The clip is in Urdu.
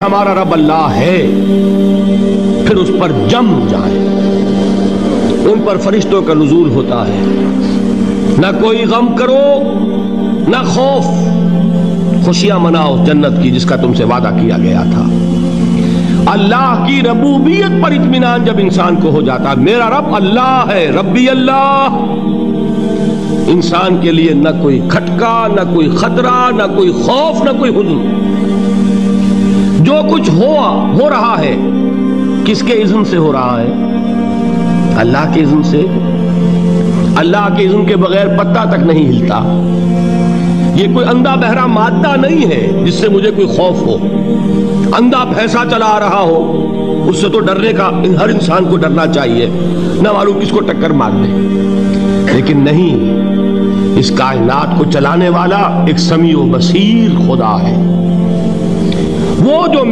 ہمارا رب اللہ ہے پھر اس پر جم جائیں۔ ان پر فرشتوں کا نزول ہوتا ہے، نہ کوئی غم کرو نہ خوف، خوشیاں مناؤ جنت کی جس کا تم سے وعدہ کیا گیا تھا۔ اللہ کی ربوبیت پر اطمینان جب انسان کو ہو جاتا، میرا رب اللہ ہے، ربی اللہ، انسان کے لیے نہ کوئی کھٹکا، نہ کوئی خطرہ، نہ کوئی خوف، نہ کوئی حزن۔ جو کچھ ہو رہا ہے کس کے اذن سے ہو رہا ہے؟ اللہ کے اذن سے۔ اللہ کے اذن کے بغیر پتا تک نہیں ہلتا۔ یہ کوئی اندھا بہرا مادہ نہیں ہے جس سے مجھے کوئی خوف ہو۔ اندھا بھینسا چلا آ رہا ہو اس سے تو ڈرنے کا ہر انسان کو ڈرنا چاہیے، نہ معلوم کس کو ٹکر مار دے۔ لیکن نہیں، اس کائنات کو چلانے والا ایک سمیع و بصیر خدا ہے، وہ جو